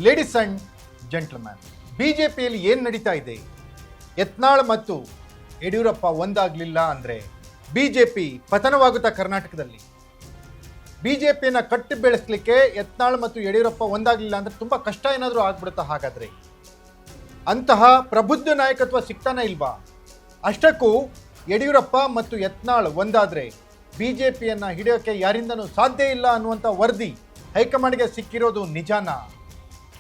Ladies and gentleman, ಬಿಜೆಪಿಯಲ್ಲಿ ಏನು ನಡೀತಾ ಇದೆ? ಯತ್ನಾಳ್ ಮತ್ತು ಯಡಿಯೂರಪ್ಪ ಒಂದಾಗಲಿಲ್ಲ ಅಂದರೆ ಬಿಜೆಪಿ ಪತನವಾಗುತ್ತಾ ಕರ್ನಾಟಕದಲ್ಲಿ? ಬಿಜೆಪಿಯನ್ನು ಕಟ್ಟಿ ಬೆಳೆಸಲಿಕ್ಕೆ ಯತ್ನಾಳ್ ಮತ್ತು ಯಡಿಯೂರಪ್ಪ ಒಂದಾಗಲಿಲ್ಲ ಅಂದರೆ ತುಂಬ ಕಷ್ಟ ಏನಾದರೂ ಆಗ್ಬಿಡುತ್ತಾ? ಹಾಗಾದರೆ ಅಂತಹ ಪ್ರಬುದ್ಧ ನಾಯಕತ್ವ ಸಿಗ್ತಾನೆ ಇಲ್ವಾ? ಅಷ್ಟಕ್ಕೂ ಯಡಿಯೂರಪ್ಪ ಮತ್ತು ಯತ್ನಾಳ್ ಒಂದಾದರೆ ಬಿಜೆಪಿಯನ್ನು ಹಿಡಿಯೋಕ್ಕೆ ಯಾರಿಂದನೂ ಸಾಧ್ಯ ಇಲ್ಲ ಅನ್ನುವಂಥ ವರದಿ ಹೈಕಮಾಂಡ್ಗೆ ಸಿಕ್ಕಿರೋದು ನಿಜಾನಾ?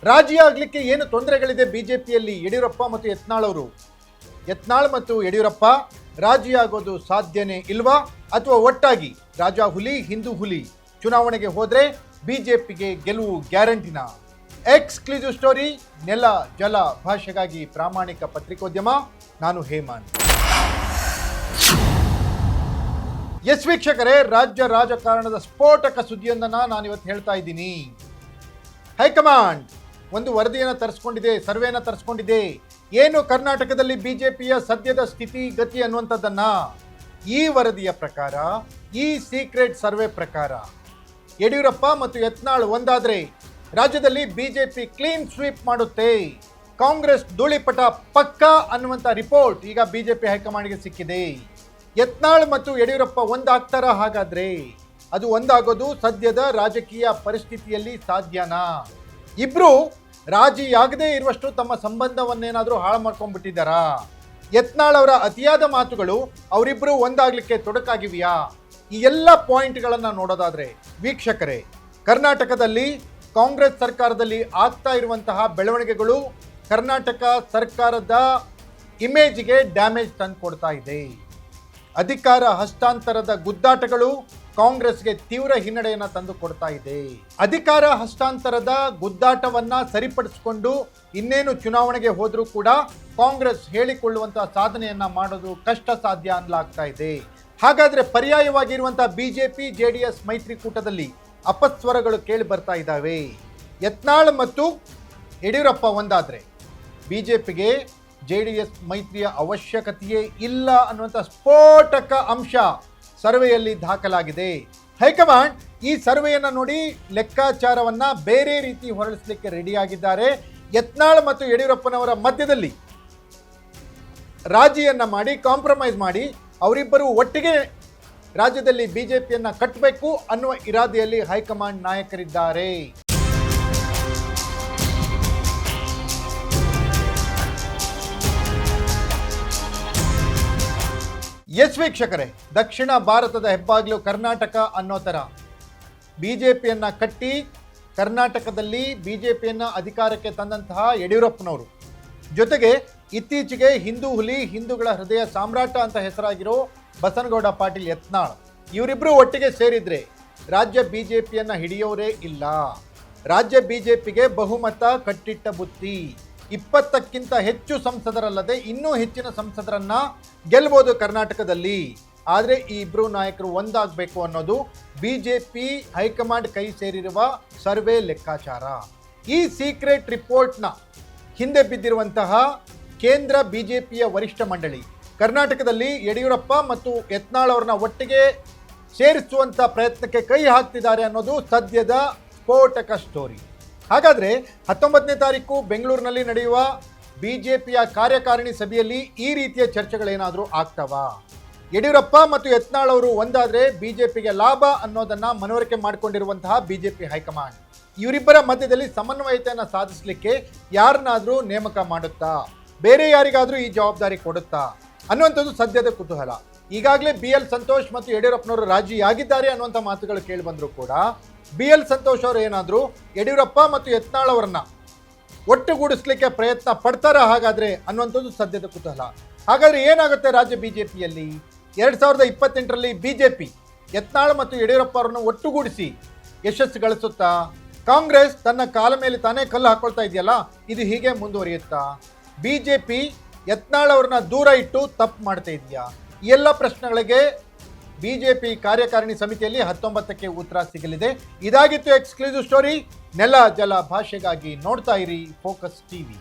ರಾಜಿ ಆಗಲಿಕ್ಕೆ ಏನು ತೊಂದರೆಗಳಿದೆ ಬಿಜೆಪಿಯಲ್ಲಿ? ಯಡಿಯೂರಪ್ಪ ಮತ್ತು ಯತ್ನಾಳ್ ಅವರು, ಯತ್ನಾಳ್ ಮತ್ತು ಯಡಿಯೂರಪ್ಪ ರಾಜಿ ಆಗೋದು ಸಾಧ್ಯನೇ ಇಲ್ವಾ? ಅಥವಾ ಒಟ್ಟಾಗಿ ರಾಜ ಹುಲಿ ಹಿಂದೂ ಹುಲಿ ಚುನಾವಣೆಗೆ ಹೋದರೆ ಬಿಜೆಪಿಗೆ ಗೆಲುವು ಗ್ಯಾರಂಟಿನ? ಎಕ್ಸ್ಕ್ಲೂಸಿವ್ ಸ್ಟೋರಿ, ನೆಲ ಜಲ ಭಾಷೆಗಾಗಿ ಪ್ರಾಮಾಣಿಕ ಪತ್ರಿಕೋದ್ಯಮ. ನಾನು ಹೇಮಂತ್. ಎಸ್ ವೀಕ್ಷಕರೇ, ರಾಜ್ಯ ರಾಜಕಾರಣದ ಸ್ಫೋಟಕ ಸುದ್ದಿಯೊಂದನ್ನು ನಾನಿವತ್ತು ಹೇಳ್ತಾ ಇದ್ದೀನಿ. ಹೈಕಮಾಂಡ್ ಒಂದು ವರದಿಯನ್ನು ತರಿಸ್ಕೊಂಡಿದೆ, ಸರ್ವೆಯನ್ನು ತರಿಸ್ಕೊಂಡಿದೆ. ಏನು ಕರ್ನಾಟಕದಲ್ಲಿ ಬಿಜೆಪಿಯ ಸದ್ಯದ ಸ್ಥಿತಿ ಗತಿ ಅನ್ನುವಂಥದ್ದನ್ನ ಈ ವರದಿಯ ಪ್ರಕಾರ, ಈ ಸೀಕ್ರೆಟ್ ಸರ್ವೆ ಪ್ರಕಾರ ಯಡಿಯೂರಪ್ಪ ಮತ್ತು ಯತ್ನಾಳ್ ಒಂದಾದ್ರೆ ರಾಜ್ಯದಲ್ಲಿ ಬಿಜೆಪಿ ಕ್ಲೀನ್ ಸ್ವೀಪ್ ಮಾಡುತ್ತೆ, ಕಾಂಗ್ರೆಸ್ ಧೂಳಿಪಟ ಪಕ್ಕ ಅನ್ನುವಂಥ ರಿಪೋರ್ಟ್ ಈಗ ಬಿಜೆಪಿ ಹೈಕಮಾಂಡ್ಗೆ ಸಿಕ್ಕಿದೆ. ಯತ್ನಾಳ್ ಮತ್ತು ಯಡಿಯೂರಪ್ಪ ಒಂದಾಗ್ತಾರ? ಹಾಗಾದ್ರೆ ಅದು ಒಂದಾಗೋದು ಸದ್ಯದ ರಾಜಕೀಯ ಪರಿಸ್ಥಿತಿಯಲ್ಲಿ ಸಾಧ್ಯನಾ? ಇಬ್ರು ರಾಜಿಯಾಗದೇ ಇರುವಷ್ಟು ತಮ್ಮ ಸಂಬಂಧವನ್ನೇನಾದರೂ ಹಾಳು ಮಾಡ್ಕೊಂಡ್ಬಿಟ್ಟಿದ್ದಾರಾ? ಯತ್ನಾಳ್ ಅವರ ಅತಿಯಾದ ಮಾತುಗಳು ಅವರಿಬ್ಬರು ಒಂದಾಗ್ಲಿಕ್ಕೆ ತೊಡಕಾಗಿವೆಯಾ? ಈ ಎಲ್ಲ ಪಾಯಿಂಟ್ಗಳನ್ನು ನೋಡೋದಾದ್ರೆ ವೀಕ್ಷಕರೇ, ಕರ್ನಾಟಕದಲ್ಲಿ ಕಾಂಗ್ರೆಸ್ ಸರ್ಕಾರದಲ್ಲಿ ಆಗ್ತಾ ಇರುವಂತಹ ಬೆಳವಣಿಗೆಗಳು ಕರ್ನಾಟಕ ಸರ್ಕಾರದ ಇಮೇಜ್ಗೆ ಡ್ಯಾಮೇಜ್ ತಂದು ಕೊಡ್ತಾ ಇದೆ. ಅಧಿಕಾರ ಹಸ್ತಾಂತರದ ಗುದ್ದಾಟಗಳು ಕಾಂಗ್ರೆಸ್ಗೆ ತೀವ್ರ ಹಿನ್ನಡೆಯನ್ನು ತಂದು ಕೊಡ್ತಾ ಇದೆ. ಅಧಿಕಾರ ಹಸ್ತಾಂತರದ ಗುದ್ದಾಟವನ್ನ ಸರಿಪಡಿಸಿಕೊಂಡು ಇನ್ನೇನು ಚುನಾವಣೆಗೆ ಹೋದರೂ ಕೂಡ ಕಾಂಗ್ರೆಸ್ ಹೇಳಿಕೊಳ್ಳುವಂತಹ ಸಾಧನೆಯನ್ನ ಮಾಡೋದು ಕಷ್ಟ ಸಾಧ್ಯ ಅನ್ನಲಾಗ್ತಾ ಇದೆ. ಹಾಗಾದ್ರೆ ಪರ್ಯಾಯವಾಗಿರುವಂತಹ ಬಿಜೆಪಿ ಜೆಡಿಎಸ್ ಮೈತ್ರಿಕೂಟದಲ್ಲಿ ಅಪಸ್ವರಗಳು ಕೇಳಿ ಬರ್ತಾ ಇದ್ದಾವೆ. ಯತ್ನಾಳ್ ಮತ್ತು ಯಡಿಯೂರಪ್ಪ ಒಂದಾದ್ರೆ ಬಿಜೆಪಿಗೆ ಜೆಡಿಎಸ್ ಮೈತ್ರಿಯ ಅವಶ್ಯಕತೆಯೇ ಇಲ್ಲ ಅನ್ನುವಂಥ ಸ್ಫೋಟಕ ಅಂಶ ಸರ್ವೆಯಲ್ಲಿ ದಾಖಲಾಗಿದೆ. ಹೈಕಮಾಂಡ್ ಈ ಸರ್ವೆಯನ್ನು ನೋಡಿ ಲೆಕ್ಕಾಚಾರವನ್ನ ಬೇರೆ ರೀತಿ ಹೊರಳಿಸಲಿಕ್ಕೆ ರೆಡಿಯಾಗಿದ್ದಾರೆ. ಯತ್ನಾಳ್ ಮತ್ತು ಯಡಿಯೂರಪ್ಪನವರ ಮಧ್ಯದಲ್ಲಿ ರಾಜಿಯನ್ನ ಮಾಡಿ, ಕಾಂಪ್ರಮೈಸ್ ಮಾಡಿ ಅವರಿಬ್ಬರು ಒಟ್ಟಿಗೆ ರಾಜ್ಯದಲ್ಲಿ ಬಿಜೆಪಿಯನ್ನ ಕಟ್ಟಬೇಕು ಅನ್ನುವ ಇರಾದೆಯಲ್ಲಿ ಹೈಕಮಾಂಡ್ ನಾಯಕರಿದ್ದಾರೆ. ಎಸ್ ವೀಕ್ಷಕರೇ, ದಕ್ಷಿಣ ಭಾರತದ ಹೆಬ್ಬಾಗಿಲು ಕರ್ನಾಟಕ ಅನ್ನೋ ಥರ ಬಿಜೆಪಿಯನ್ನ ಕಟ್ಟಿ ಕರ್ನಾಟಕದಲ್ಲಿ ಬಿಜೆಪಿಯನ್ನ ಅಧಿಕಾರಕ್ಕೆ ತಂದಂತಹ ಯಡಿಯೂರಪ್ಪನವರು ಜೊತೆಗೆ ಇತ್ತೀಚೆಗೆ ಹಿಂದೂ ಹುಲಿ, ಹಿಂದೂಗಳ ಹೃದಯ ಸಾಮ್ರಾಟ ಅಂತ ಹೆಸರಾಗಿರೋ ಬಸನಗೌಡ ಪಾಟೀಲ್ ಯತ್ನಾಳ್ ಇವರಿಬ್ಬರು ಒಟ್ಟಿಗೆ ಸೇರಿದ್ರೆ ರಾಜ್ಯ ಬಿಜೆಪಿಯನ್ನ ಹಿಡಿಯೋರೇ ಇಲ್ಲ. ರಾಜ್ಯ ಬಿಜೆಪಿಗೆ ಬಹುಮತ ಕಟ್ಟಿಟ್ಟ ಬುತ್ತಿ. 20ಕ್ಕಿಂತ ಹೆಚ್ಚು ಸಂಸದರಲ್ಲದೆ ಇನ್ನೂ ಹೆಚ್ಚಿನ ಸಂಸದರನ್ನ ಗೆಲ್ಬೋದು ಕರ್ನಾಟಕದಲ್ಲಿ. ಆದರೆ ಈ ಇಬ್ಬರು ನಾಯಕರು ಒಂದಾಗಬೇಕು ಅನ್ನೋದು ಬಿಜೆಪಿ ಹೈಕಮಾಂಡ್ ಕೈ ಸೇರಿರುವ ಸರ್ವೆ ಲೆಕ್ಕಾಚಾರ. ಈ ಸೀಕ್ರೆಟ್ ರಿಪೋರ್ಟ್ನ ಹಿಂದೆ ಬಿದ್ದಿರುವಂತಹ ಕೇಂದ್ರ ಬಿಜೆಪಿಯ ವರಿಷ್ಠ ಮಂಡಳಿ ಕರ್ನಾಟಕದಲ್ಲಿ ಯಡಿಯೂರಪ್ಪ ಮತ್ತು ಯತ್ನಾಳ್ ಅವ್ರನ್ನ ಒಟ್ಟಿಗೆ ಸೇರಿಸುವಂಥ ಪ್ರಯತ್ನಕ್ಕೆ ಕೈ ಹಾಕ್ತಿದ್ದಾರೆ ಅನ್ನೋದು ಸದ್ಯದ ಸ್ಫೋಟಕ ಸ್ಟೋರಿ. ಹಾಗಾದರೆ 19ನೇ ತಾರೀಕು ಬೆಂಗಳೂರಿನಲ್ಲಿ ನಡೆಯುವ ಬಿಜೆಪಿಯ ಕಾರ್ಯಕಾರಿಣಿ ಸಭೆಯಲ್ಲಿ ಈ ರೀತಿಯ ಚರ್ಚೆಗಳೇನಾದರೂ ಆಗ್ತವಾ? ಯಡಿಯೂರಪ್ಪ ಮತ್ತು ಯತ್ನಾಳ್ ಅವರು ಒಂದಾದರೆ ಬಿಜೆಪಿಗೆ ಲಾಭ ಅನ್ನೋದನ್ನು ಮನವರಿಕೆ ಮಾಡಿಕೊಂಡಿರುವಂತಹ ಬಿಜೆಪಿ ಹೈಕಮಾಂಡ್ ಇವರಿಬ್ಬರ ಮಧ್ಯದಲ್ಲಿ ಸಮನ್ವಯತೆಯನ್ನು ಸಾಧಿಸಲಿಕ್ಕೆ ಯಾರನ್ನಾದರೂ ನೇಮಕ ಮಾಡುತ್ತಾ, ಬೇರೆ ಯಾರಿಗಾದರೂ ಈ ಜವಾಬ್ದಾರಿ ಕೊಡುತ್ತಾ ಅನ್ನುವಂಥದ್ದು ಸದ್ಯದ ಕುತೂಹಲ. ಈಗಾಗಲೇ BL ಸಂತೋಷ್ ಮತ್ತು ಯಡಿಯೂರಪ್ಪನವರು ರಾಜಿಯಾಗಿದ್ದಾರೆ ಅನ್ನುವಂಥ ಮಾತುಗಳು ಕೇಳಿ ಬಂದರೂ ಕೂಡ BL ಸಂತೋಷ್ ಅವರು ಏನಾದರೂ ಯಡಿಯೂರಪ್ಪ ಮತ್ತು ಯತ್ನಾಳ್ ಅವರನ್ನ ಒಟ್ಟುಗೂಡಿಸ್ಲಿಕ್ಕೆ ಪ್ರಯತ್ನ ಪಡ್ತಾರ ಹಾಗಾದ್ರೆ ಅನ್ನುವಂಥದ್ದು ಸದ್ಯದ ಕುತೂಹಲ. ಹಾಗಾದ್ರೆ ಏನಾಗುತ್ತೆ ರಾಜ್ಯ ಬಿಜೆಪಿಯಲ್ಲಿ? 2028ರಲ್ಲಿ ಬಿಜೆಪಿ ಯತ್ನಾಳ್ ಮತ್ತು ಯಡಿಯೂರಪ್ಪ ಅವರನ್ನು ಒಟ್ಟುಗೂಡಿಸಿ ಯಶಸ್ಸು ಗಳಿಸುತ್ತಾ? ಕಾಂಗ್ರೆಸ್ ತನ್ನ ಕಾಲ ಮೇಲೆ ತಾನೇ ಕಲ್ಲು ಹಾಕೊಳ್ತಾ ಇದೆಯಲ್ಲ, ಇದು ಹೀಗೆ ಮುಂದುವರಿಯುತ್ತಾ? ಬಿಜೆಪಿ ಯತ್ನಾಳ್ ಅವ್ರನ್ನ ದೂರ ಇಟ್ಟು ತಪ್ಪು ಮಾಡ್ತಾ ಇದೆಯಾ? ಈ ಎಲ್ಲ ಪ್ರಶ್ನೆಗಳಿಗೆ ಬಿಜೆಪಿ ಕಾರ್ಯಕಾರಿಣಿ ಸಮಿತಿಯಲ್ಲಿ 19ಕ್ಕೆ ಉತ್ತರ ಸಿಗಲಿದೆ. ಇದಾಗಿತ್ತು ಎಕ್ಸ್ಕ್ಲೂಸಿವ್ ಸ್ಟೋರಿ. ನೆಲ ಜಲ ಭಾಷೆಗಾಗಿ ನೋಡ್ತಾ ಇರಿ ಫೋಕಸ್ ಟಿವಿ.